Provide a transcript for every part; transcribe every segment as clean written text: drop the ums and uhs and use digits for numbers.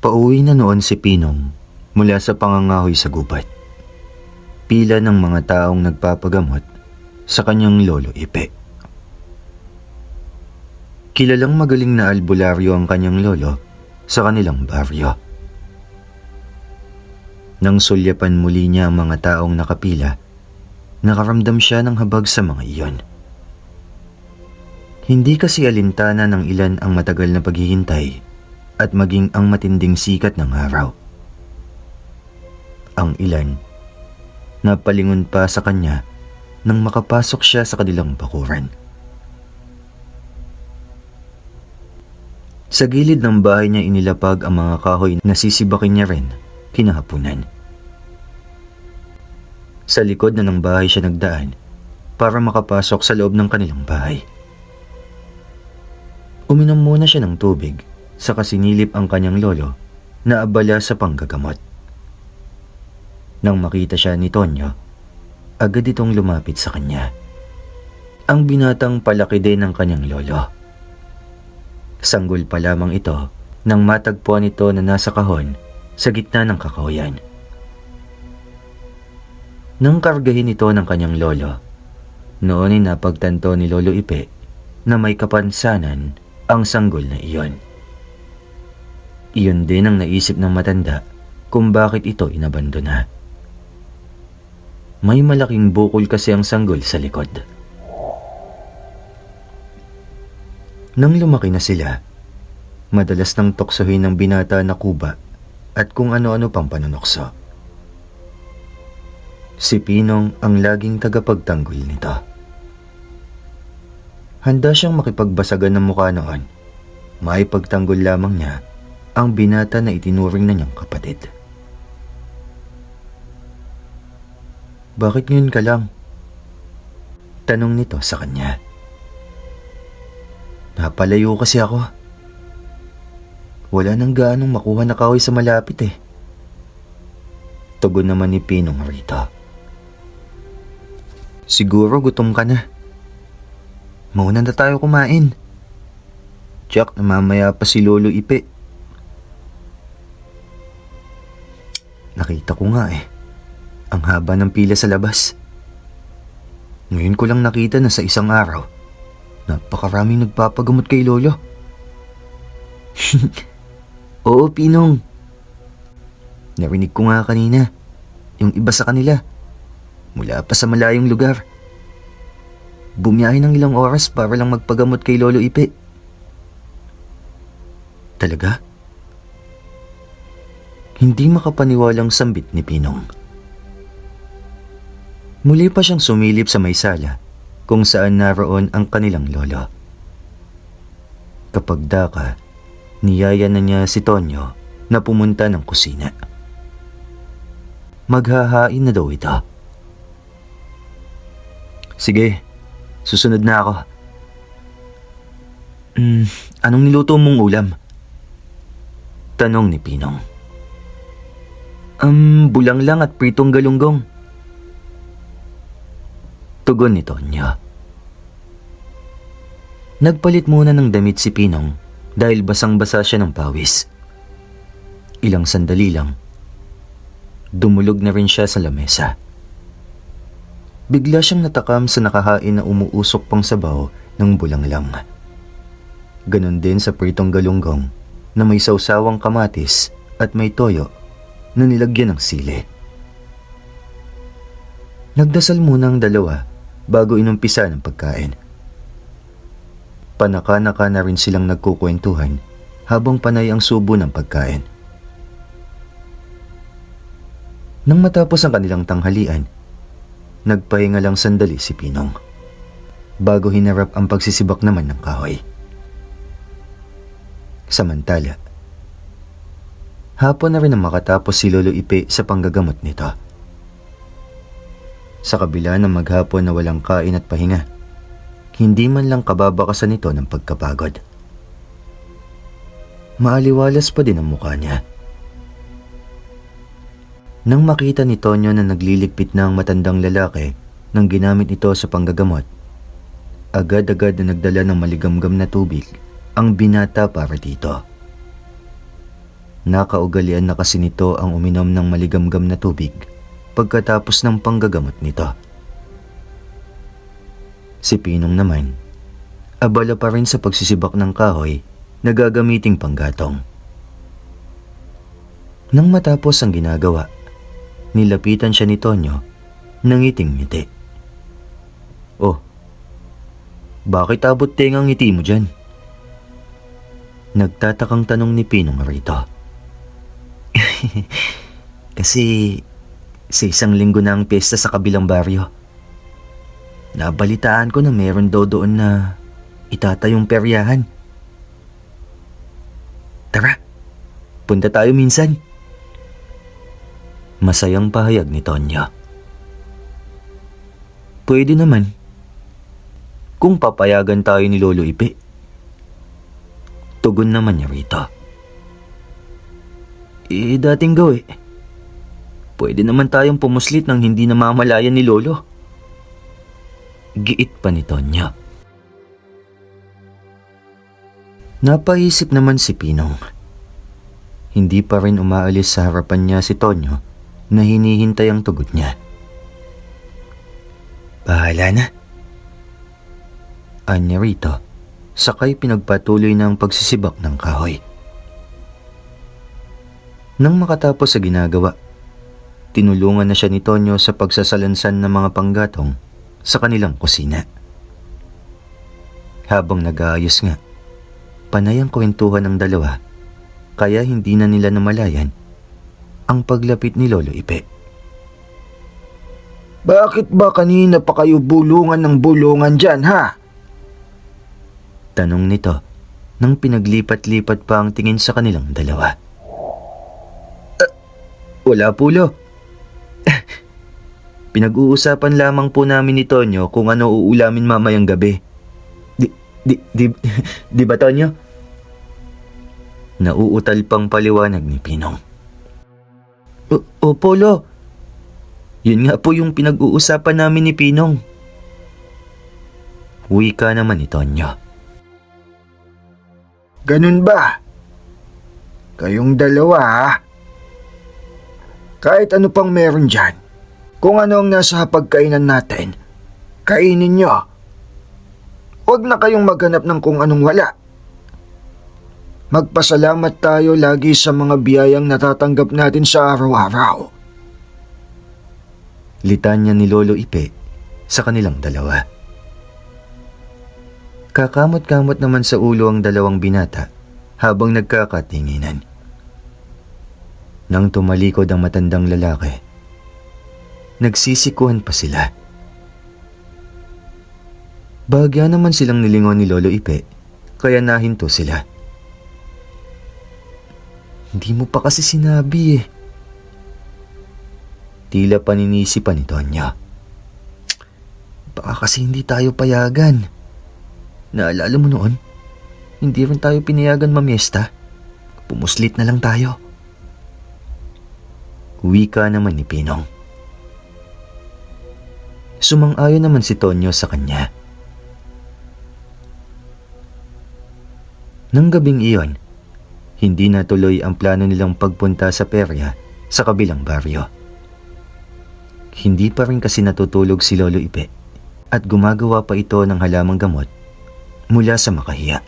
Pauwi na noon si Pinong mula sa pangangahoy sa gubat. Pila ng mga taong nagpapagamot sa kanyang lolo Ipe. Kilalang magaling na albularyo ang kanyang lolo sa kanilang baryo. Nang sulyapan muli niya ang mga taong nakapila, nakaramdam siya ng habag sa mga iyon. Hindi kasi alintana ng ilan ang matagal na paghihintay at maging ang matinding sikat ng araw. Ang ilan, napalingon pa sa kanya nang makapasok siya sa kanilang bakuran. Sa gilid ng bahay niya inilapag ang mga kahoy na sisibakin niya rin kinahapunan. Sa likod na ng bahay siya nagdaan para makapasok sa loob ng kanilang bahay. Uminom muna siya ng tubig saka sinilip ang kanyang lolo na abala sa panggagamot. Nang makita siya ni Tonyo, agad itong lumapit sa kanya. Ang binatang palaki din ng kanyang lolo. Sanggol pa lamang ito nang matagpuan ito na nasa kahon sa gitna ng kakahuyan. Nang kargahin ito ng kanyang lolo, noon ay napagtanto ni Lolo Ipe na may kapansanan ang sanggol na iyon. Iyon din ang naisip ng matanda kung bakit ito inabandona. May malaking bukol kasi ang sanggol sa likod. Nang lumaki na sila, madalas nang tuksohin ng binata na kuba at kung ano-ano pang panunokso. Si Pinong ang laging tagapagtanggol nito. Handa siyang makipagbasagan ng mukha noon. Maipagtanggol lamang niya ang binata na itinuring na niyang kapatid. Bakit ngayon ka lang? Tanong nito sa kanya. Napalayo kasi ako. Wala nang gaanong makuha na kahoy sa malapit eh. Tugon naman ni Pinong rito. Siguro gutom ka na. Mauna na tayo kumain. Jack, na mamaya pa si Lolo Ipe. Nakita ko nga eh. Ang haba ng pila sa labas. Ngayon ko lang nakita na sa isang araw, napakaraming nagpapagamot kay Lolo. Oo, Pinong. Narinig ko nga kanina, yung iba sa kanila, mula pa sa malayong lugar. Bumiyahe ng ilang oras para lang magpagamot kay Lolo Ipe. Talaga? Hindi makapaniwalang sambit ni Pinong. Muli pa siyang sumilip sa may sala kung saan naroon ang kanilang lolo. Kapag daka, niyaya na niya si Tonyo na pumunta ng kusina. Maghahain na daw ito. Sige, susunod na ako. Anong niluto mong ulam? Tanong ni Pinong. Bulang lang at pritong galunggong. Tugon ni Tonyo. Nagpalit muna ng damit si Pinong dahil basang-basa siya ng pawis. Ilang sandali lang, dumulog na rin siya sa lamesa. Bigla siyang natakam sa nakahain na umuusok pang sabaw ng bulanglang. Ganon din sa pritong galunggong na may sausawang kamatis at may toyo na nilagyan ng sili. Nagdasal muna ang dalawa bago inumpisa ng pagkain. Panaka-naka na rin silang nagkukwentuhan habang panay ang subo ng pagkain. Nang matapos ang kanilang tanghalian, nagpahinga lang sandali si Pinong bago hinarap ang pagsisibak naman ng kahoy. Samantala, hapon na rin ang makatapos si Lolo Ipe sa panggagamot nito. Sa kabila ng maghapon na walang kain at pahinga, hindi man lang kababakasan nito ng pagkapagod. Maaliwalas pa din ang mukha niya. Nang makita ni Tonyo na nagliligpit na ang matandang lalaki nang ginamit ito sa panggagamot, agad-agad na nagdala ng maligamgam na tubig ang binata para dito. Nakaugalian na kasi nito ang uminom ng maligamgam na tubig pagkatapos ng panggagamot nito. Si Pinong naman, abala pa rin sa pagsisibak ng kahoy na gagamiting panggatong. Nang matapos ang ginagawa, nilapitan siya ni Tonyo ng ngiting-ngiti. "Oh, bakit abot tengang ngiti mo dyan?" Nagtatakang tanong ni Pinong rito. "Kasi sa isang linggo na ang piyesta sa kabilang baryo. Nabalitaan ko na meron daw doon na itatayong peryahan. Tara, punta tayo minsan." Masayang pahayag ni Tonyo. "Pwede naman. Kung papayagan tayo ni Lolo Ipe." Tugon naman niya rito. Dating gawi. Pwede naman tayong pumuslit nang hindi namamalayan ni Lolo." Giit pa ni Tonyo. Napaisip naman si Pinong. Hindi pa rin umaalis sa harapan niya si Tonyo na hinihintay ang tugot niya. "Bahala na," anya rito, sakay pinagpatuloy ng pagsisibak ng kahoy. Nang makatapos sa ginagawa, tinulungan na siya ni Tonyo sa pagsasalansan ng mga panggatong sa kanilang kusina. Habang nag-aayos nga, panay ang kwentuhan ng dalawa, kaya hindi na nila namalayan ang paglapit ni Lolo Ipe. "Bakit ba kanina pa kayo bulungan ng bulungan dyan, ha?" Tanong nito nang pinaglipat-lipat pa ang tingin sa kanilang dalawa. Wala po, Lo. Pinag-uusapan lamang po namin ni Tonyo kung ano uulamin mamayang gabi. Di ba, Tonyo?" Nauutal pang paliwanag ni Pinong. Opo, Lo. Yun nga po yung pinag-uusapan namin ni Pinong. Wika naman ni Tonyo. "Ganun ba? Kayong dalawa, ha? Kahit ano pang meron dyan, kung ano ang nasa hapagkainan natin, kainin nyo. Huwag na kayong maghanap ng kung anong wala. Magpasalamat tayo lagi sa mga biyayang natatanggap natin sa araw-araw." Litanya ni Lolo Ipe sa kanilang dalawa. Kakamot-kamot naman sa ulo ang dalawang binata habang nagkakatinginan. Nang tumalikod ang matandang lalaki, nagsisikuhan pa sila. Bahagya naman silang nilingon ni Lolo Ipe, kaya nahinto sila. "Hindi mo pa kasi sinabi eh." Tila paninisipan ni Tonyo. "Baka kasi hindi tayo payagan. Naalala mo noon, hindi rin tayo pinayagan mamiesta. Pumuslit na lang tayo." Wika naman ni Pinong. Sumang-ayon naman si Tonyo sa kanya. Nang gabing iyon, hindi natuloy ang plano nilang pagpunta sa perya sa kabilang baryo. Hindi pa rin kasi natutulog si Lolo Ipe at gumagawa pa ito ng halamang gamot mula sa makahiya.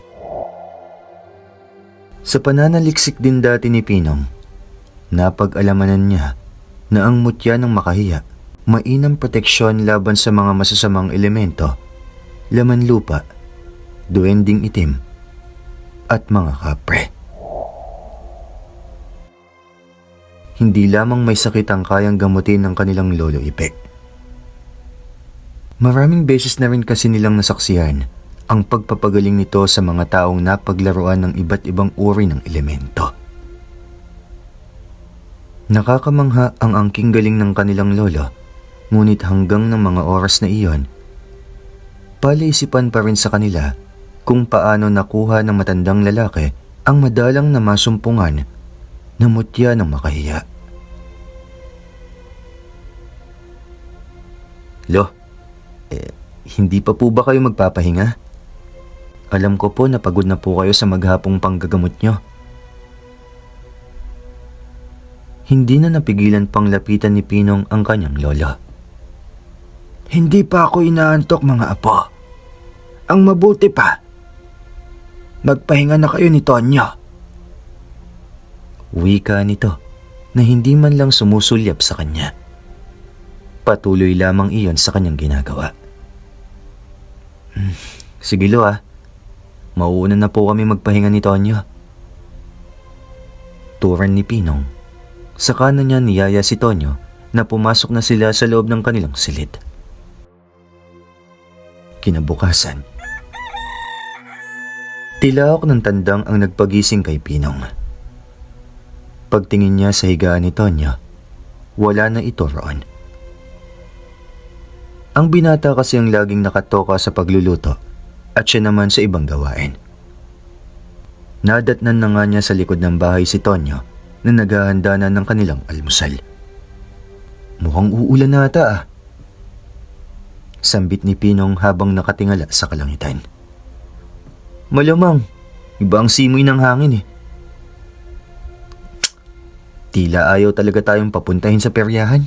Sa pananaliksik din dati ni Pinong, napag-alamanan niya na ang mutya ng makahiya mainam proteksyon laban sa mga masasamang elemento, laman lupa, duwending itim, at mga kapre. Hindi lamang may sakit ang kayang gamutin ng kanilang Lolo Ipe. Maraming beses na rin kasi nilang nasaksihan ang pagpapagaling nito sa mga taong napaglaruan ng iba't ibang uri ng elemento. Nakakamangha ang angking galing ng kanilang lolo, ngunit hanggang ng mga oras na iyon, palaisipan pa rin sa kanila kung paano nakuha ng matandang lalaki ang madalang na masumpungan na mutya ng makahiya. "Lo, hindi pa po ba kayo magpapahinga? Alam ko po na pagod na po kayo sa maghapong panggagamot nyo." Hindi na napigilan pang lapitan ni Pinong ang kanyang lolo. Hindi pa ako inaantok mga apo. Ang mabuti pa, magpahinga na kayo ni Tonyo. Wika nito na hindi man lang sumusulyap sa kanya. Patuloy lamang iyon sa kanyang ginagawa. Sige lo mauuna na po kami magpahinga ni Tonyo. Turan ni Pinong. Saka na niya niyaya si Tonyo na pumasok na sila sa loob ng kanilang silid. Kinabukasan, tilaok ng tandang ang nagpagising kay Pinong. Pagtingin niya sa higaan ni Tonyo, wala na ito roon. Ang binata kasi ang laging nakatoka sa pagluluto at siya naman sa ibang gawain. Nadatnan na nga niya sa likod ng bahay si Tonyo na naghahanda na ng kanilang almusal. Mukhang uulan na ata Sambit ni Pinong habang nakatingala sa kalangitan. Malamang, iba ang simoy ng hangin Tila ayaw talaga tayong papuntahin sa peryahan.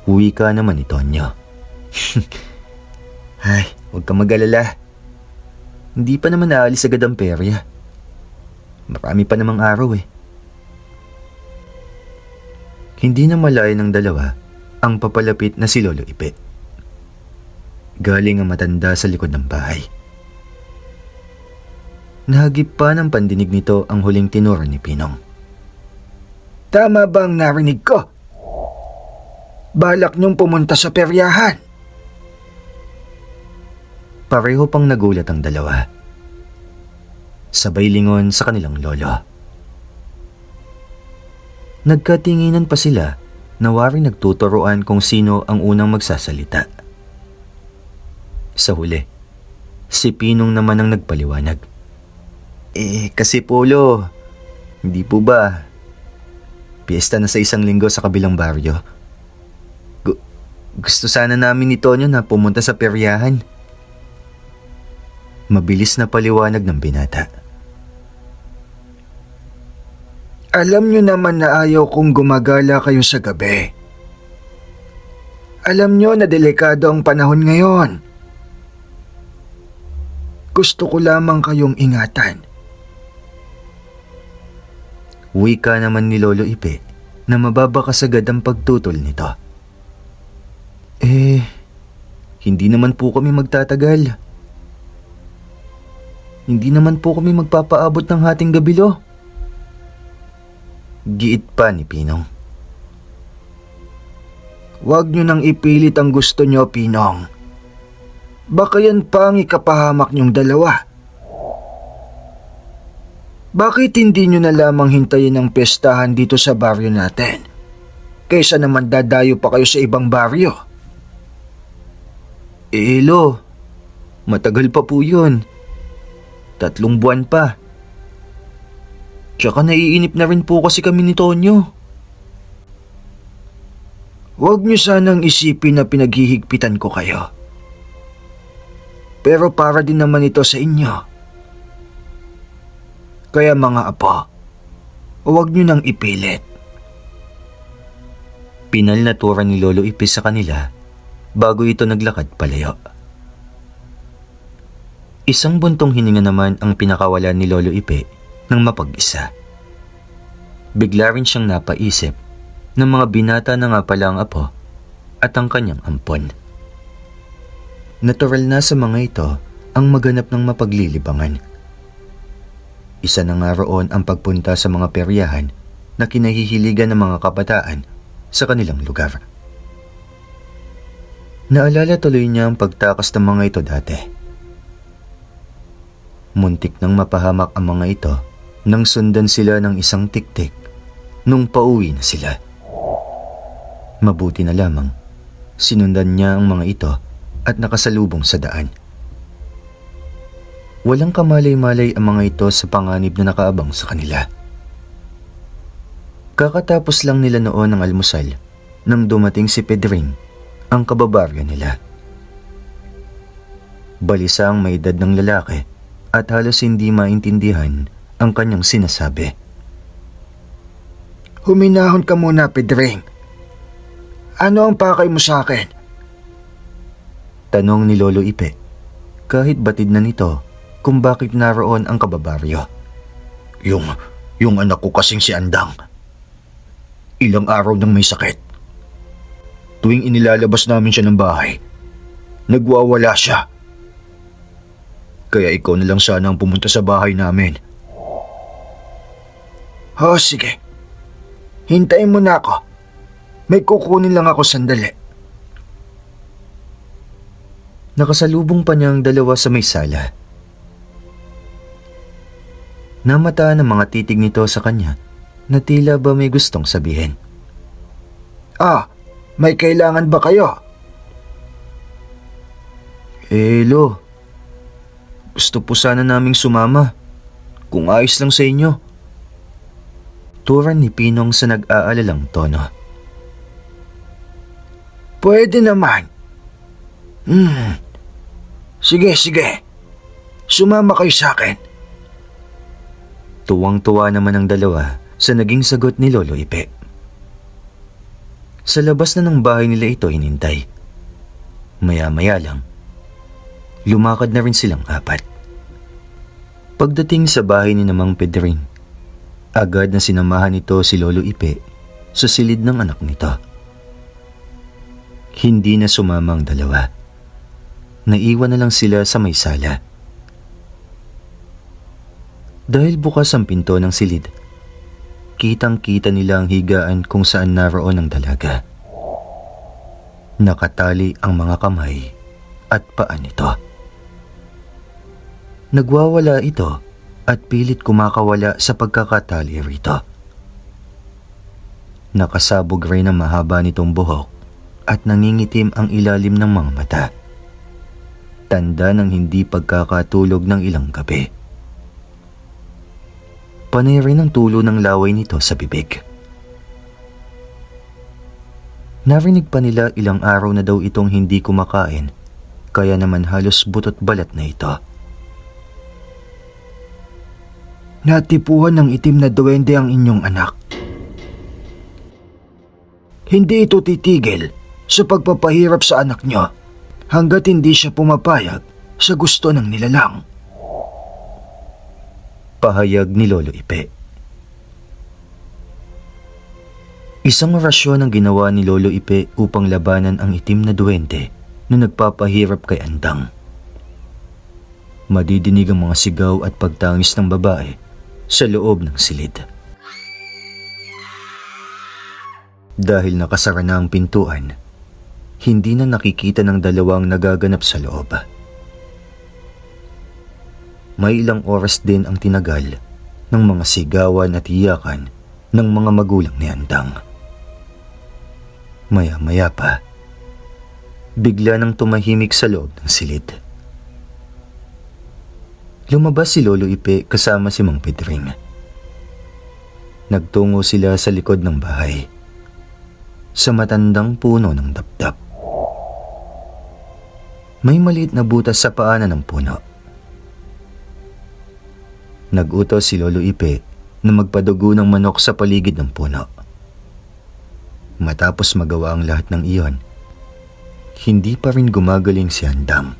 Wika naman ni Tonyo. Ay, huwag kang mag-alala. Hindi pa naman naalis agad ang perya. Marami pa namang araw Hindi na malaya ng dalawa ang papalapit na si Lolo Ipe. Galing ang matanda sa likod ng bahay. Nahagip pa ng pandinig nito ang huling tinuro ni Pinong. Tama bang narinig ko? Balak niyong pumunta sa peryahan. Pareho pang nagulat ang dalawa. Sabay lingon sa kanilang lolo. Nagkatinginan pa sila na waring nagtuturoan kung sino ang unang magsasalita. Sa huli, si Pinong naman ang nagpaliwanag. Kasi Polo, hindi po ba? Piyesta na sa isang linggo sa kabilang baryo. Gusto sana namin ni Tonyo na pumunta sa peryahan. Mabilis na paliwanag ng binata. Alam niyo naman na ayaw kong gumagala kayo sa gabi. Alam niyo na delikado ang panahon ngayon. Gusto ko lamang kayong ingatan. Wika naman ni Lolo Ipe na mababakas agad ang pagtutol nito. Hindi naman po kami magtatagal. Hindi naman po kami magpapaabot ng hating gabilo. Giit pa ni Pinong. Huwag niyo nang ipilit ang gusto niyo, Pinong. Baka yan pa ang ikapahamak niyong dalawa. Bakit hindi niyo na lamang hintayin ang pestahan dito sa baryo natin? Kaysa naman dadayo pa kayo sa ibang baryo. Lo, matagal pa po yun. 3 buwan pa. Tsaka naiinip na rin po kasi kami ni Tonyo. Huwag niyo sanang isipin na pinaghihigpitan ko kayo. Pero para din naman ito sa inyo. Kaya mga apo, huwag niyo nang ipilit. Pinal na tura ni Lolo Ipe sa kanila bago ito naglakad palayo. Isang buntong hininga naman ang pinakawalan ni Lolo Ipe nang mapag-isa. Bigla rin siyang napaisip ng mga binata na nga pala ang apo at ang kanyang ampon. Natural na sa mga ito ang maganap ng mapaglilibangan. Isa na nga roon ang pagpunta sa mga peryahan na kinahihiligan ng mga kabataan sa kanilang lugar. Naalala tuloy niya ang pagtakas ng mga ito dati. Muntik nang mapahamak ang mga ito nang sundan sila ng isang tiktik nung pauwi na sila. Mabuti na lamang, sinundan niya ang mga ito at nakasalubong sa daan. Walang kamalay-malay ang mga ito sa panganib na nakaabang sa kanila. Kakatapos lang nila noon ng almusal nang dumating si Pedring, ang kababaryo nila. Balisa ang may edad ng lalaki at halos hindi maintindihan ang kanyang sinasabi. Huminahon ka muna, Pedring. Ano ang pakay mo sa akin? Tanong ni Lolo Ipe, kahit batid na nito kung bakit naroon ang kababaryo. Yung anak ko kasing si Andang. Ilang araw nang may sakit. Tuwing inilalabas namin siya ng bahay, nagwawala siya. Kaya ikaw na lang sana ang pumunta sa bahay namin. Sige. Hintayin mo na ako. May kukunin lang ako sandali. Nakasalubong pa niyang dalawa sa may sala. Namataan ang mga titig nito sa kanya na tila ba may gustong sabihin. May kailangan ba kayo? Lo, gusto po sana naming sumama. Kung ayos lang sa inyo. Turan ni Pinong sa nag-aalalang tono. Pwede naman. Sige. Sumama kayo sa akin. Tuwang-tuwa naman ang dalawa sa naging sagot ni Lolo Ipe. Sa labas na ng bahay nila ito hinintay. Maya-maya lang, lumakad na rin silang apat. Pagdating sa bahay ni Namang Pedring, agad na sinamahan nito si Lolo Ipe sa silid ng anak nito. Hindi na sumama ang dalawa. Naiwan na lang sila sa may sala. Dahil bukas ang pinto ng silid, kitang-kita nila ang higaan kung saan naroon ang dalaga. Nakatali ang mga kamay at paa nito. Nagwawala ito at pilit kumakawala sa pagkakatali rito. Nakasabog rin ang mahaba nitong buhok at nangingitim ang ilalim ng mga mata. Tanda ng hindi pagkakatulog ng ilang gabi. Panay rin ang tulo ng laway nito sa bibig. Narinig pa nila ilang araw na daw itong hindi kumakain, kaya naman halos butot balat na ito. Natipuhan ng itim na duwende ang inyong anak. Hindi ito titigil sa pagpapahirap sa anak nyo hanggat hindi siya pumapayag sa gusto ng nilalang. Pahayag ni Lolo Ipe. Isang orasyon ang ginawa ni Lolo Ipe upang labanan ang itim na duwende na nagpapahirap kay Andang. Madidinig ang mga sigaw at pagtangis ng babae sa loob ng silid. Dahil nakasara na ang pintuan, hindi na nakikita ng dalawang nagaganap sa loob. May ilang oras din ang tinagal ng mga sigawan at iyakan ng mga magulang ni Andang. Maya-maya pa, bigla nang tumahimik sa loob ng silid. Lumabas si Lolo Ipe kasama si Mang Pedring. Nagtungo sila sa likod ng bahay, sa matandang puno ng dapdap. May maliit na butas sa paanan ng puno. Nag-utos si Lolo Ipe na magpadugo ng manok sa paligid ng puno. Matapos magawa ang lahat ng iyon, hindi pa rin gumagaling si Andang.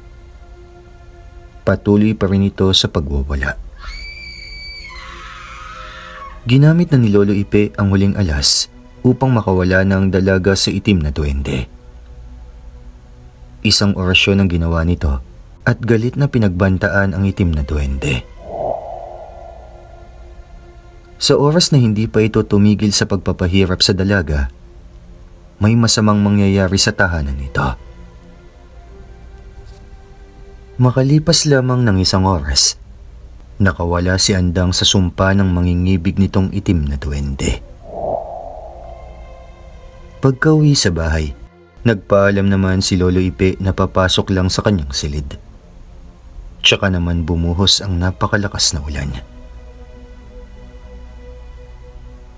Patuloy pa rin ito sa pagwawala. Ginamit na ni Lolo Ipe ang huling alas upang makawala ng dalaga sa itim na duwende. Isang orasyon ang ginawa nito at galit na pinagbantaan ang itim na duwende. Sa oras na hindi pa ito tumigil sa pagpapahirap sa dalaga, may masamang mangyayari sa tahanan nito. Makalipas lamang ng isang oras, nakawala si Andang sa sumpa ng mangingibig nitong itim na duwende. Pagka-uwi sa bahay, nagpaalam naman si Lolo Ipe na papasok lang sa kanyang silid. Tsaka naman bumuhos ang napakalakas na ulan.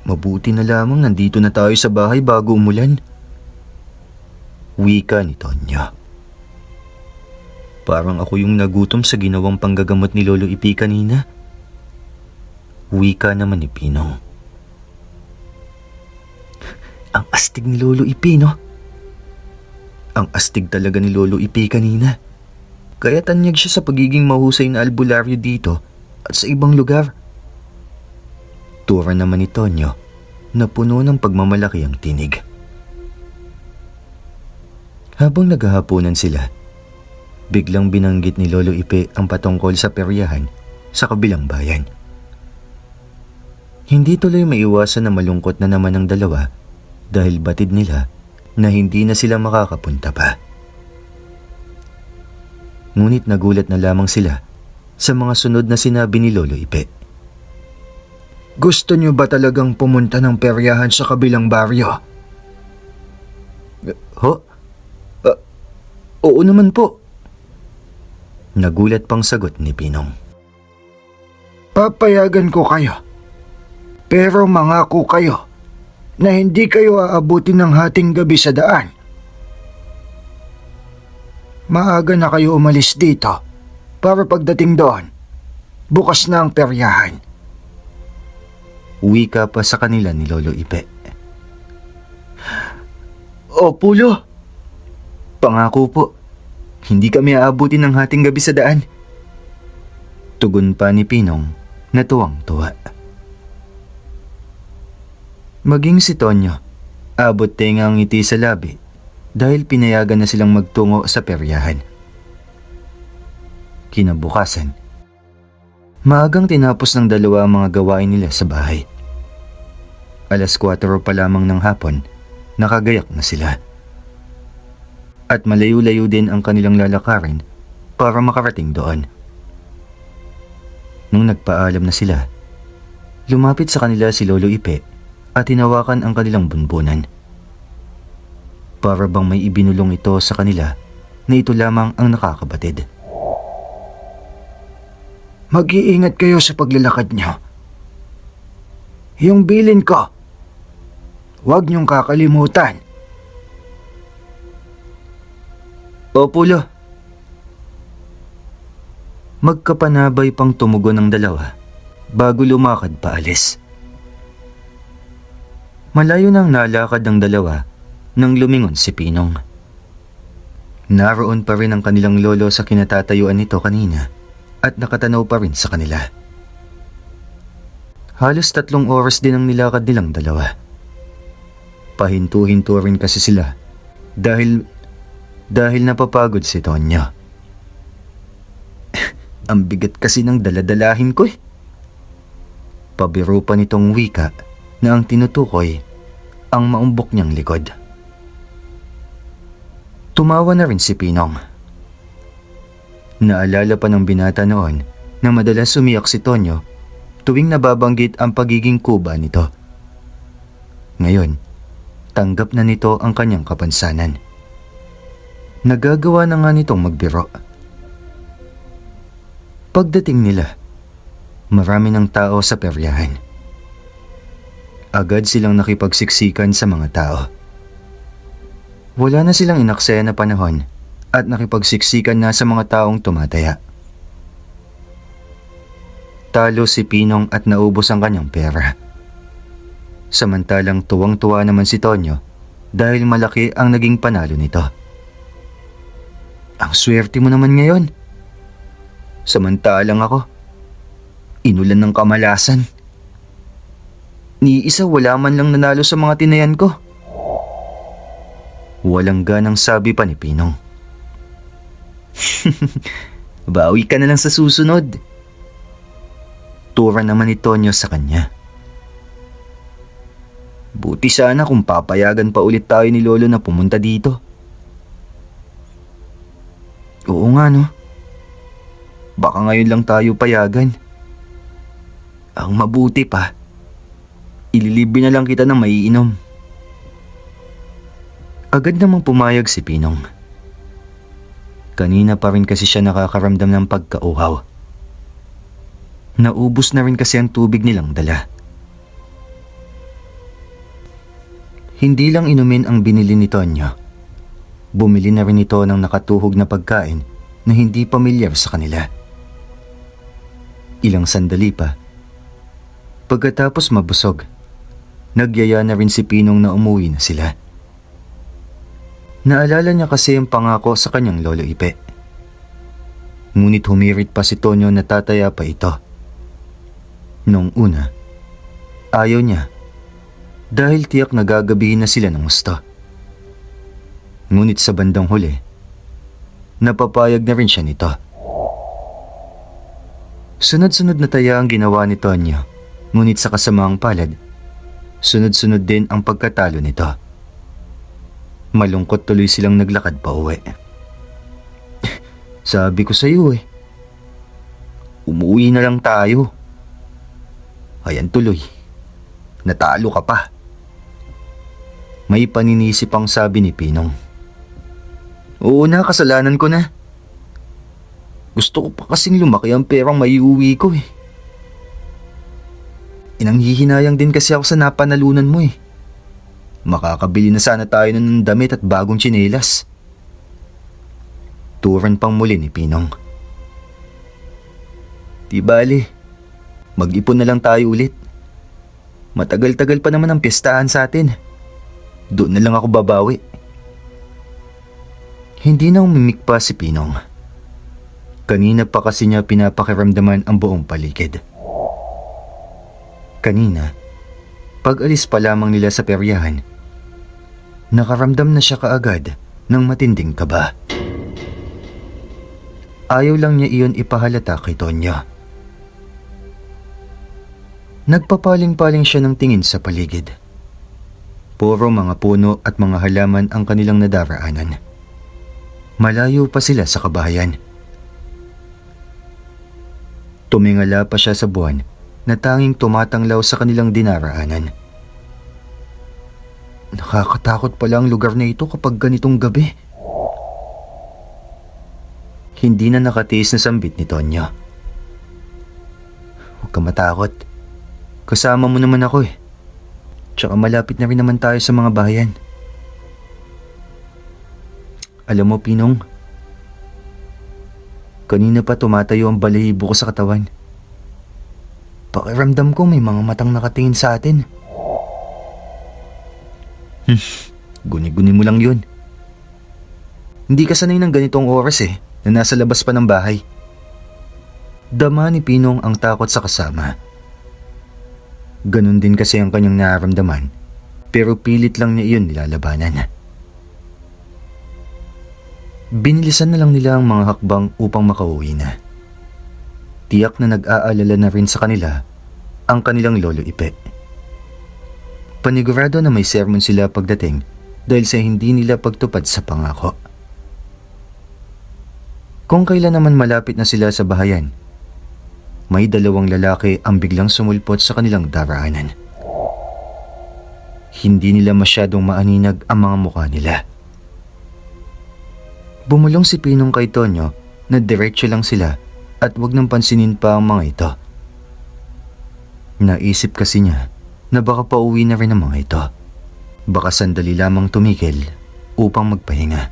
Mabuti na lamang nandito na tayo sa bahay bago umulan. Wika ni Tonyo. Parang ako yung nagutom sa ginawang panggagamot ni Lolo Ipe kanina. Wika naman ni Pinong. Ang astig ni Lolo Ipi, no? Ang astig talaga ni Lolo Ipi kanina. Kaya tanyag siya sa pagiging mahusay na albularyo dito at sa ibang lugar. Tura naman ni Tonyo na puno ng pagmamalaki ang tinig. Habang naghahaponan sila, biglang binanggit ni Lolo Ipe ang patungkol sa peryahan sa kabilang bayan. Hindi tuloy maiwasan na malungkot na naman ang dalawa dahil batid nila na hindi na sila makakapunta pa. Ngunit nagulat na lamang sila sa mga sunod na sinabi ni Lolo Ipe. Gusto niyo ba talagang pumunta ng peryahan sa kabilang baryo? Ho? Oo naman po. Nagulat pang sagot ni Pinong. Papayagan ko kayo. Pero mangako kayo na hindi kayo aabutin ng hating gabi sa daan. Maaga na kayo umalis dito para pagdating doon, bukas na ang peryahan. Uwi ka pa sa kanila ni Lolo Ipe. Opo, Lo. Pangako po, hindi kami aabutin ng hating gabi sa daan. Tugon pa ni Pinong na tuwang-tuwa. Maging si Tonyo, abot tenga ang ngiti sa labi dahil pinayagan na silang magtungo sa peryahan. Kinabukasan, maagang tinapos ng dalawa ang mga gawain nila sa bahay. 4:00 pa lamang ng hapon, nakagayak na sila. At malayo-layo din ang kanilang lalakarin para makarating doon. Nung nagpaalam na sila, lumapit sa kanila si Lolo Ipe at hinawakan ang kanilang bunbunan. Para bang may ibinulong ito sa kanila na ito lamang ang nakakabatid. Mag-iingat kayo sa paglalakad niyo. Yung bilin ko, huwag niyong kakalimutan. Opo, Lo. Magkapanabay pang tumugon ng dalawa bago lumakad paalis. Malayo nang nalakad ng dalawa nang lumingon si Pinong. Naroon pa rin ang kanilang lolo sa kinatatayuan nito kanina at nakatanaw pa rin sa kanila. Halos 3 oras din ang nilakad nilang dalawa. Pahinto-hinto rin kasi sila dahil napapagod si Tonyo. Ang bigat kasi ng daladalahin ko eh. Pabiro pa nitong wika na ang tinutukoy ang maumbok niyang likod. Tumawa na rin si Pinong. Naalala pa ng binata noon na madalas umiyak si Tonyo tuwing nababanggit ang pagiging kuba nito. Ngayon, tanggap na nito ang kanyang kapansanan. Nagagawa na nga nitong magbiro. Pagdating nila, marami ng tao sa peryahan. Agad silang nakipagsiksikan sa mga tao. Wala na silang inaksaya na panahon at nakipagsiksikan na sa mga taong tumataya. Talo si Pinong at naubos ang kanyang pera. Samantalang tuwang-tuwa naman si Tonyo dahil malaki ang naging panalo nito. Ang swerte mo naman ngayon. Samantalang ako, inulan ng kamalasan. Ni isa wala man lang nanalo sa mga tinayan ko. Walang ganang sabi pa ni Pinong. Bawi ka na lang sa susunod. Tura naman ni Tonyo sa kanya. Buti sana kung papayagan pa ulit tayo ni Lolo na pumunta dito. Oo nga no. Baka ngayon lang tayo payagan. Ang mabuti pa, ililibre na lang kita ng maiinom. Agad namang pumayag si Pinong. Kanina pa rin kasi siya nakakaramdam ng pagkauhaw. Naubos na rin kasi ang tubig nilang dala. Hindi lang inumin ang binili ni Tonyo. Bumili na rin ito ng nakatuhog na pagkain na hindi pamilyar sa kanila. Ilang sandali pa. Pagkatapos mabusog, Nagyaya na rin si Pinong na umuwi na sila. Naalala niya kasi ang pangako sa kanyang lolo Ipe. Ngunit humirit pa si Tonyo na tataya pa ito. Noong una, ayaw niya dahil tiyak nagagabihin na sila ng gusto. Ngunit sa bandang huli, napapayag na rin siya nito. Sunod-sunod na taya ang ginawa ni Tonyo, ngunit sa kasamaang palad, sunod-sunod din ang pagkatalo nito. Malungkot tuloy silang naglakad pa uwi. Sabi ko sa iyo umuwi na lang tayo. Ayan tuloy, natalo ka pa. May paninisip ang sabi ni Pinong. Oo na, kasalanan ko na. Gusto ko pa kasing lumaki ang perang maiuwi ko Inanghihinayang din kasi ako sa napanalunan mo Makakabili na sana tayo ng damit at bagong tsinelas. Turan pang muli ni Pinong. Di bali, mag-ipon na lang tayo ulit. Matagal-tagal pa naman ang piyestahan sa atin. Doon na lang ako babawi. Hindi na umimik pa si Pinong. Kanina pa kasi niya pinapakiramdaman ang buong paligid. Kanina, pag-alis pa lamang nila sa peryahan, nakaramdam na siya kaagad ng matinding kaba. Ayaw lang niya iyon ipahalata kay Tonyo. Nagpapaling-paling siya ng tingin sa paligid. Puro mga puno at mga halaman ang kanilang nadaraanan. Malayo pa sila sa kabahayan. Tumingala pa siya sa buwan na tanging tumatanglaw sa kanilang dinaraanan. Nakakatakot pala ang lugar na ito kapag ganitong gabi. Hindi na nakatiis na sambit ni Tonyo. Huwag ka matakot. Kasama mo naman ako Tsaka malapit na rin naman tayo sa mga bahayan. Alam mo, Pinong, kanina pa tumatayo ang balahibo ko sa katawan. Pakiramdam ko may mga matang nakatingin sa atin. Guni-guni mo lang yun. Hindi ka sanay ng ganitong oras na nasa labas pa ng bahay. Dama ni Pinong ang takot sa kasama. Ganon din kasi ang kanyang nararamdaman, pero pilit lang niya iyon nilalabanan. Binilisan na lang nila ang mga hakbang upang makauwi na. Tiyak na nag-aalala na rin sa kanila ang kanilang lolo Ipe. Panigurado na may sermon sila pagdating dahil sa hindi nila pagtupad sa pangako. Kung kailan naman malapit na sila sa bahayan, may dalawang lalaki ang biglang sumulpot sa kanilang daraanan. Hindi nila masyadong maaninag ang mga mukha nila. Bumulong si Pinong kay Tonyo na diretso lang sila at wag nang pansinin pa ang mga ito. Naisip kasi niya na baka pauwi na rin ang mga ito. Baka sandali lamang tumigil upang magpahinga.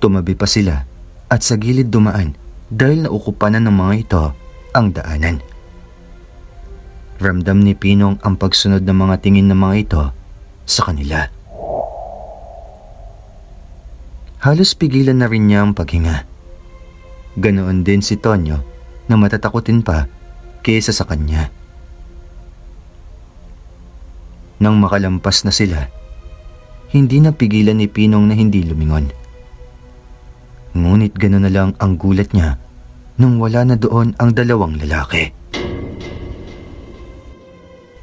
Tumabi pa sila at sa gilid dumaan dahil naukupanan ng mga ito ang daanan. Ramdam ni Pinong ang pagsunod ng mga tingin ng mga ito sa kanila. Halos pigilan na rin niya ang paghinga. Ganoon din si Tonyo na matatakutin pa kaysa sa kanya. Nang makalampas na sila, hindi na pigilan ni Pinong na hindi lumingon. Ngunit gano'n na lang ang gulat niya nang wala na doon ang dalawang lalaki.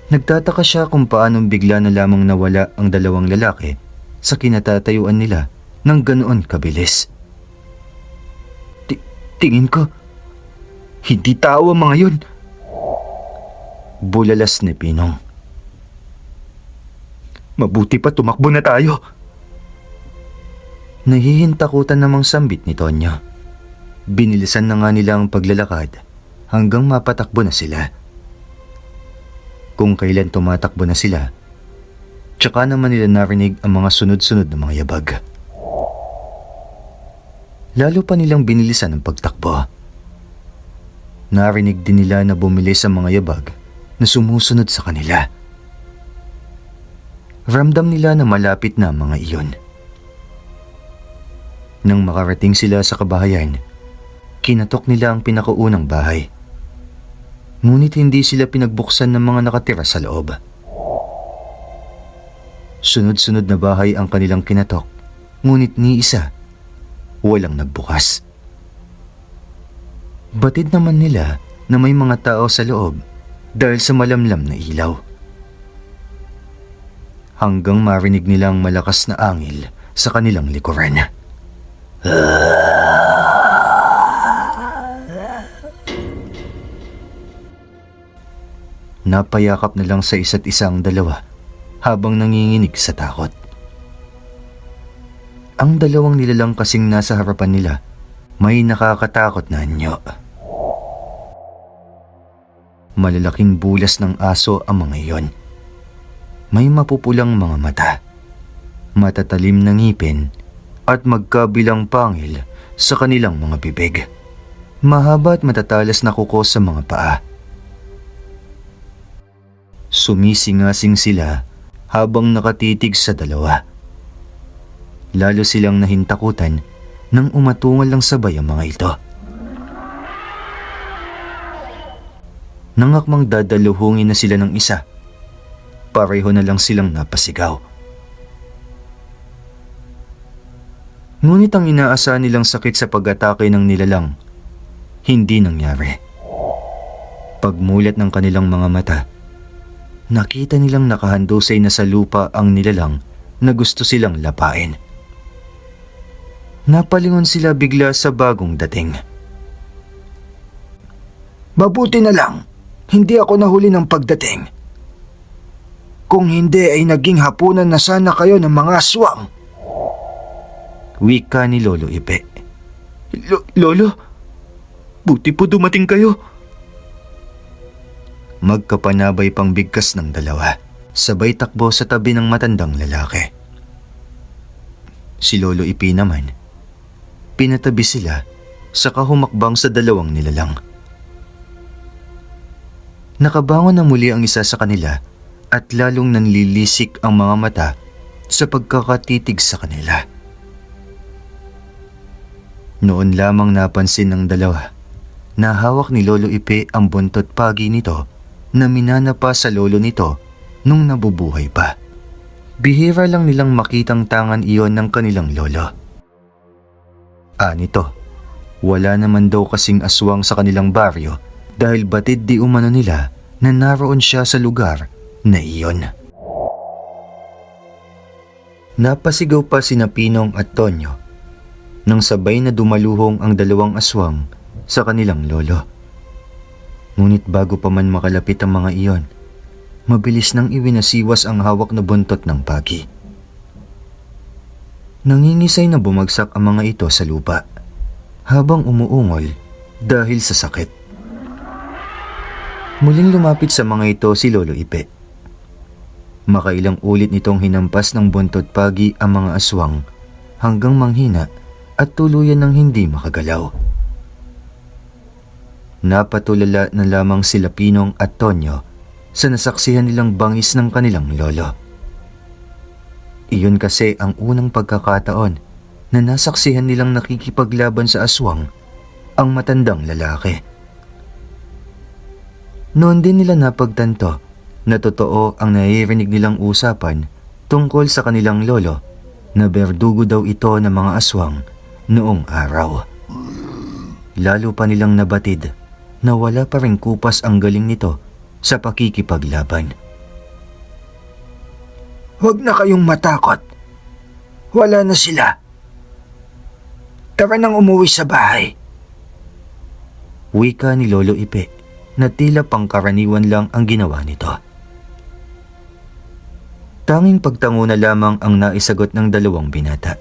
Nagtataka siya kung paanong bigla na lamang nawala ang dalawang lalaki sa kinatatayuan nila ng ganoon kabilis. Tingin ko, hindi tao ang mga yun. Bulalas ni Pinong. Mabuti pa tumakbo na tayo. Nahihintakutan namang sambit ni Tonyo. Binilisan na nga nila ang paglalakad hanggang mapatakbo na sila. Kung kailan tumatakbo na sila, tsaka naman nila narinig ang mga sunod-sunod na mga yabag. Lalo pa nilang binilisan ang pagtakbo. Narinig din nila na bumilis ang mga yabag na sumusunod sa kanila. Ramdam nila na malapit na ang mga iyon. Nang makarating sila sa kabahayan, kinatok nila ang pinakaunang bahay. Ngunit hindi sila pinagbuksan ng mga nakatira sa loob. Sunod-sunod na bahay ang kanilang kinatok, ngunit ni isa, walang nagbukas. Batid naman nila na may mga tao sa loob dahil sa malamlam na ilaw. Hanggang marinig nilang malakas na angil sa kanilang likuran. Napayakap na lang sa isa't isang dalawa habang nanginginig sa takot. Ang dalawang nilalang kasing nasa harapan nila may nakakatakot na anyo. Malalaking bulas ng aso ang mga iyon. May mapupulang mga mata, matatalim na ngipin at magkabilang pangil sa kanilang mga bibig. Mahaba at matatalas na kuko sa mga paa. Sumisingasing sila habang nakatitig sa dalawa. Lalo silang nahintakutan nang umatungal lang sabay ang mga ito. Nangakmang dadaluhungin na sila ng isa. Pareho na lang silang napasigaw. Ngunit ang inaasahan nilang sakit sa pag-atake ng nilalang, hindi nangyari. Pagmulat ng kanilang mga mata, nakita nilang nakahandusay na sa lupa ang nilalang na gusto silang lapain. Napalingon sila bigla sa bagong dating. Mabuti na lang, hindi ako nahuli ng pagdating. Kung hindi ay naging hapunan na sana kayo ng mga aswang. Wika ni Lolo Ipe. Lolo, buti po dumating kayo. Magkapanabay pang bigkas ng dalawa, sabay takbo sa tabi ng matandang lalaki. Si Lolo Ipe naman, pinatabi sila saka humakbang sa dalawang nilalang. Nakabangon na muli ang isa sa kanila at lalong nanlilisik ang mga mata sa pagkakatitig sa kanila. Noon lamang napansin ng dalawa na hawak ni Lolo Ipe ang buntot pagi nito na minana pa sa lolo nito nung nabubuhay pa. Bihira lang nilang makitang tangan iyon ng kanilang lolo. Nito, wala naman daw kasing aswang sa kanilang baryo dahil batid di umano nila na naroon siya sa lugar na iyon. Napasigaw pa sina Pinong at Tonyo nang sabay na dumaluhong ang dalawang aswang sa kanilang lolo. Ngunit bago pa man makalapit ang mga iyon, mabilis nang iwinasiwas ang hawak na buntot ng pagi. Nangingisay na bumagsak ang mga ito sa lupa habang umuungol dahil sa sakit. Muling lumapit sa mga ito si Lolo Ipe. Makailang ulit nitong hinampas ng buntot pagi ang mga aswang hanggang manghina at tuluyan ng hindi makagalaw. Napatulala na lamang sila Pinong at Tonyo sa nasaksihan nilang bangis ng kanilang lolo. Iyon kasi ang unang pagkakataon na nasaksihan nilang nakikipaglaban sa aswang ang matandang lalaki. Noon din nila napagtanto na totoo ang naririnig nilang usapan tungkol sa kanilang lolo na berdugo daw ito ng mga aswang noong araw. Lalo pa nilang nabatid na wala pa ring kupas ang galing nito sa pakikipaglaban. Huwag na kayong matakot. Wala na sila. Tara nang umuwi sa bahay. Wika ni Lolo Ipe na tila pangkaraniwan lang ang ginawa nito. Tanging pagtango na lamang ang naisagot ng dalawang binata.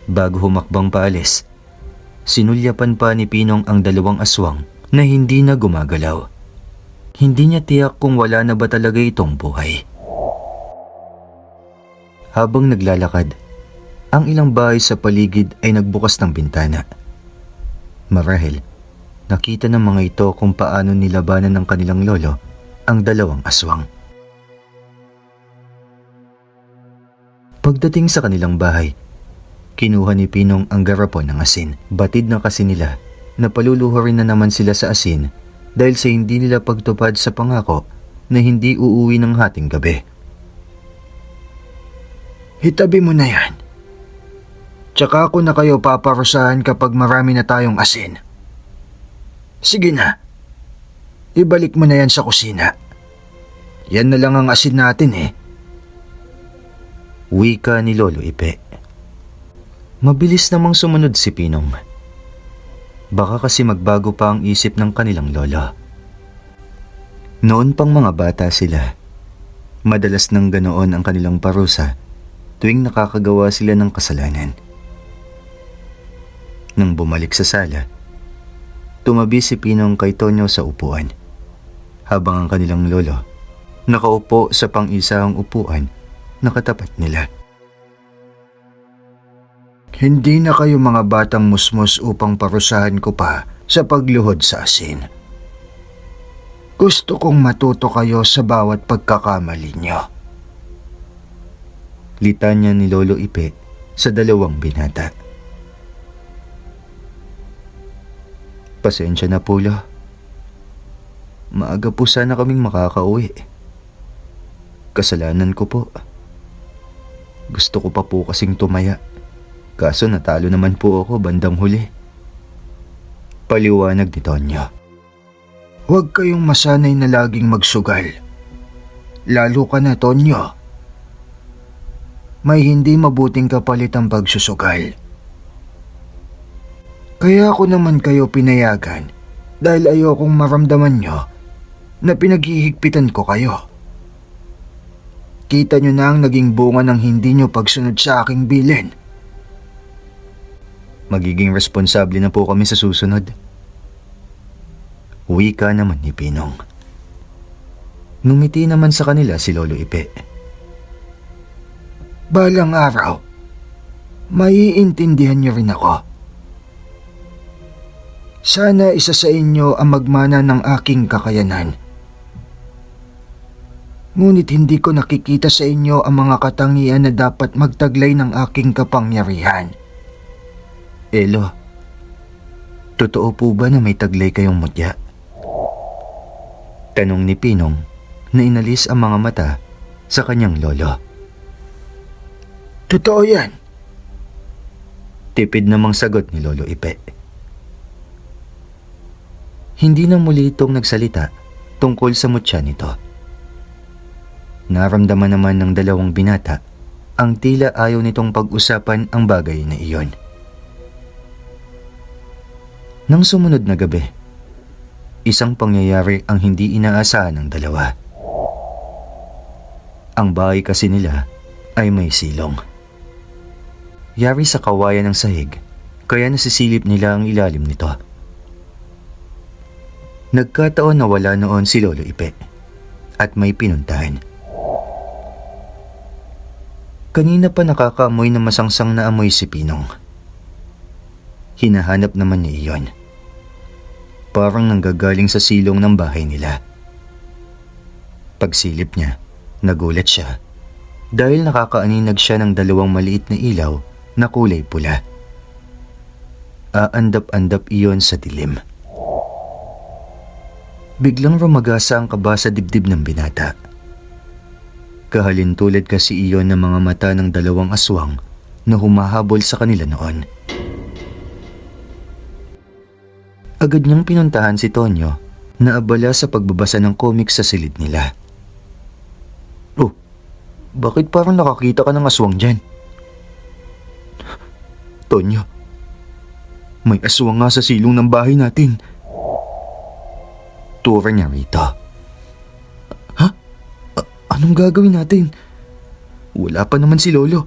Bago humakbang paalis, sinulyapan pa ni Pinong ang dalawang aswang na hindi na gumagalaw. Hindi niya tiyak kung wala na ba talaga itong buhay. Habang naglalakad, ang ilang bahay sa paligid ay nagbukas ng bintana. Marahil, nakita ng mga ito kung paano nilabanan ng kanilang lolo ang dalawang aswang. Pagdating sa kanilang bahay, kinuha ni Pinong ang garapon ng asin. Batid na kasi nila na paluluhurin na naman sila sa asin dahil sa hindi nila pagtupad sa pangako na hindi uuwi ng hating gabi. Itabi mo na yan. Tsaka ako na kayo paparusahan kapag marami na tayong asin. Sige na. Ibalik mo na yan sa kusina. Yan na lang ang asin natin eh. Wika ni Lolo Ipe. Mabilis namang sumunod si Pinong. Baka kasi magbago pa ang isip ng kanilang lola. Noon pang mga bata sila, madalas nang ganoon ang kanilang parusa tuwing nakakagawa sila ng kasalanan. Nang bumalik sa sala, tumabi si Pinong kay Tonyo sa upuan, habang ang kanilang lolo nakaupo sa pang-isang upuan na katapat nila. Hindi na kayo mga batang musmos upang parusahan ko pa sa pagluhod sa asin. Gusto kong matuto kayo sa bawat pagkakamali nyo. Litanya ni Lolo Ipe sa dalawang binata. Pasensya na po, Lo. Maaga po sana kaming makakauwi. Kasalanan ko po. Gusto ko pa po kasing tumaya. Kaso natalo naman po ako bandang huli. Paliwanag ni Tonyo. Huwag kayong masanay na laging magsugal. Lalo ka na, Tonyo. May hindi mabuting kapalit ang pagsusugal. Kaya ako naman kayo pinayagan dahil ayokong maramdaman nyo na pinaghihigpitan ko kayo. Kita nyo na ang naging bunga ng hindi nyo pagsunod sa aking bilin. Magiging responsable na po kami sa susunod. Wika naman ni Pinong. Numiti naman sa kanila si Lolo Ipe. Balang araw, maiintindihan nyo rin ako. Sana isa sa inyo ang magmana ng aking kakayanan. Ngunit hindi ko nakikita sa inyo ang mga katangian na dapat magtaglay ng aking kapangyarihan. Elo, totoo po ba na may taglay kayong mutya? Tanong ni Pinong na inalis ang mga mata sa kanyang lolo. Totoo yan. Tipid namang sagot ni Lolo Ipe. Hindi na muli itong nagsalita tungkol sa mutya nito. Naramdaman naman ng dalawang binata ang tila ayaw nitong pag-usapan ang bagay na iyon. Nang sumunod na gabi, isang pangyayari ang hindi inaasahan ng dalawa. Ang bahay kasi nila ay may silong. Yari sa kawayan ng sahig, kaya nasisilip nila ang ilalim nito. Nagkataon na wala noon si Lolo Ipe at may pinuntahan. Kanina pa nakakaamoy na masangsang na amoy si Pinong. Hinahanap naman niya iyon. Parang nanggagaling sa silong ng bahay nila. Pagsilip niya, nagulat siya dahil nakakaaninag siya ng dalawang maliit na ilaw na kulay pula. Aandap-andap iyon sa dilim. Biglang rumagasa ang kaba sa dibdib ng binata. Kahalintulad kasi iyon ng mga mata ng dalawang aswang na humahabol sa kanila noon. Agad niyang pinuntahan si Tonyo na abala sa pagbabasa ng comics sa silid nila. Oh, bakit parang nakakita ka ng aswang dyan? Tonyo, may aswang nga sa silong ng bahay natin. Tura niya rito. Ha? Anong gagawin natin? Wala pa naman si Lolo.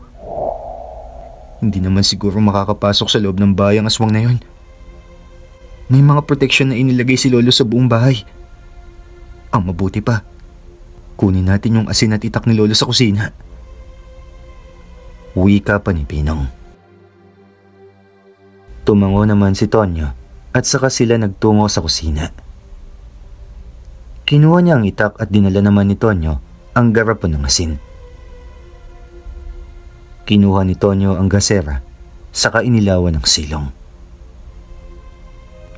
Hindi naman siguro makakapasok sa loob ng bahay ang aswang na yon. May mga proteksyon na inilagay si Lolo sa buong bahay. Ang mabuti pa, kunin natin yung asin at itak ni Lolo sa kusina. Wika pa ni Pinong. Tumango naman si Tonyo at saka sila nagtungo sa kusina. Kinuha niya ang itak at dinala naman ni Tonyo ang garapon ng asin. Kinuha ni Tonyo ang gasera saka inilawan ng silong.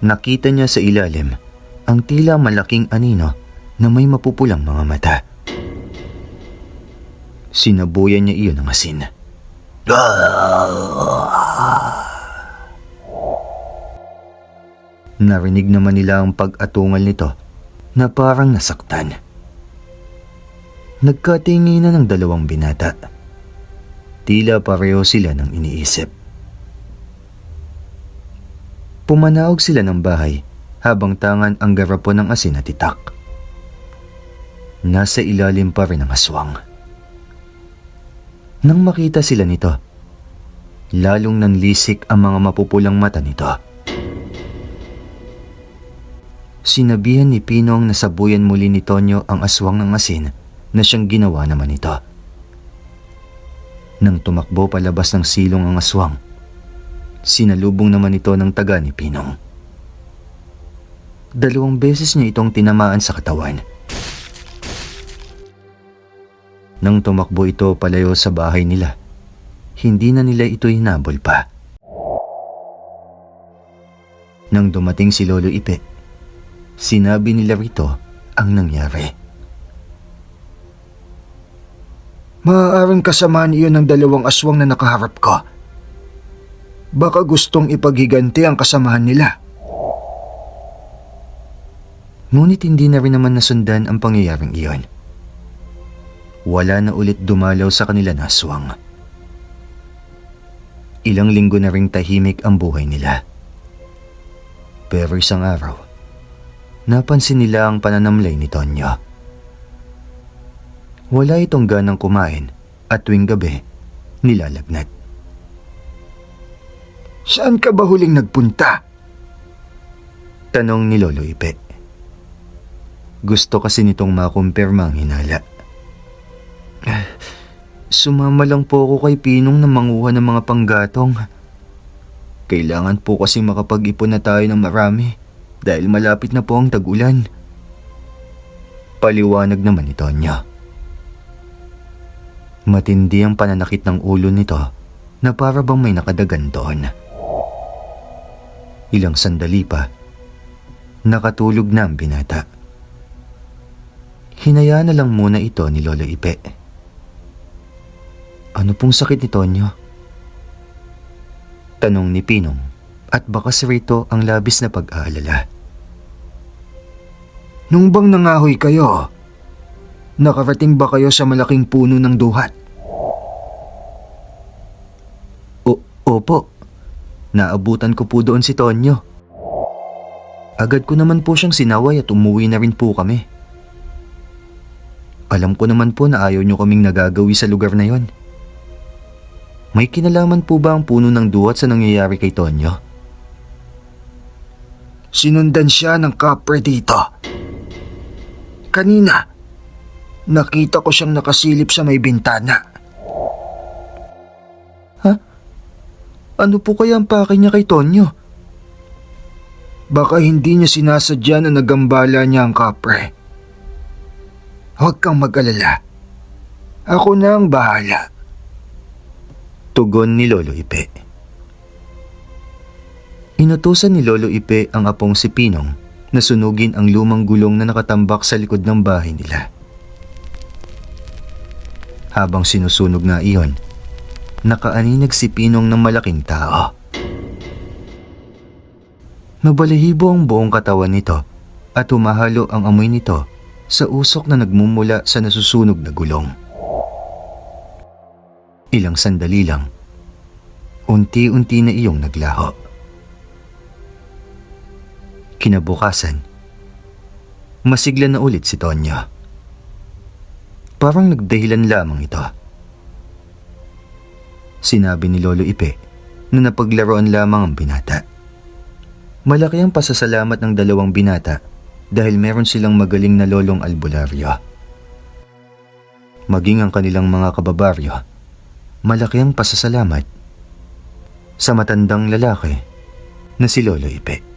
Nakita niya sa ilalim ang tila malaking anino na may mapupulang mga mata. Sinabuyan niya iyon ng asin. Narinig naman nila ang pag-atungal nito na parang nasaktan. Nagkatinginan ng dalawang binata. Tila pareho sila ng iniisip. Pumanaog sila ng bahay habang tangan ang garapon ng asin at itak. Nasa ilalim pa rin ang aswang. Nang makita sila nito, lalong nanlisik ang mga mapupulang mata nito. Sinabihan ni Pinong na sabuyan muli ni Tonyo ang aswang ng asin na siyang ginawa naman ito. Nang tumakbo palabas ng silong ang aswang, sinalubong naman ito ng taga ni Pinong. 2 beses niya itong tinamaan sa katawan. Nang tumakbo ito palayo sa bahay nila, hindi na nila ito hinabol pa. Nang dumating si Lolo Ipe, sinabi nila rito ang nangyari. Maaaring kasamaan iyon ng 2 aswang na nakaharap ko. Baka gustong ipaghiganti ang kasamahan nila. Ngunit hindi na rin naman nasundan ang pangyayaring iyon. Wala na ulit dumalaw sa kanila na aswang. Ilang linggo na ring tahimik ang buhay nila. Pero isang araw, napansin nila ang pananamlay ni Tonyo. Wala itong ganang kumain at tuwing gabi, nilalagnat. Saan ka ba huling nagpunta? Tanong ni Lolo Ipe. Gusto kasi nitong makumpirma ang hinala. Sumama lang po ako kay Pinong na manguha ng mga panggatong. Kailangan po kasi makapag-ipon na tayo ng marami dahil malapit na po ang tag-ulan. Paliwanag naman ni Tonyo. Matindi ang pananakit ng ulo nito na para bang may nakadagan doon. Ilang sandali pa, nakatulog na ang binata. Hinayaan na lang muna ito ni Lolo Ipe. Ano pong sakit ni Tonyo? Tanong ni Pinong at bakas rito ang labis na pag-aalala. Nung bang nangahoy kayo, nakarating ba kayo sa malaking puno ng duhat? Opo, naabutan ko po doon si Tonyo. Agad ko naman po siyang sinaway at umuwi na rin po kami. Alam ko naman po na ayaw niyo kaming nagagawi sa lugar na yon. May kinalaman po ba ang puno ng duhat sa nangyayari kay Tonyo? Sinundan siya ng kapre dito. Kanina, nakita ko siyang nakasilip sa may bintana. Ha? Ano po kaya ang pake niya kay Tonyo? Baka hindi niya sinasadya na nagambala niya ang kapre. Huwag kang mag-alala. Ako na ang bahala. Tugon ni Lolo Ipe. Inutusan ni Lolo Ipe ang apong si Pinong na sunugin ang lumang gulong na nakatambak sa likod ng bahay nila. Habang sinusunog nga iyon, nakaaninag si Pinong ng malaking tao. Nabalahibo ang buong katawan nito at humahalo ang amoy nito sa usok na nagmumula sa nasusunog na gulong. Ilang sandali lang, unti-unti na iyong naglaho. Kinabukasan, masigla na ulit si Tonyo. Parang nagdahilan lamang ito. Sinabi ni Lolo Ipe na napaglaruan lamang ang binata. Malaki ang pasasalamat ng 2 binata dahil meron silang magaling na lolong albularyo. Maging ang kanilang mga kababaryo, malaki ang pasasalamat sa matandang lalaki na si Lolo Ipe.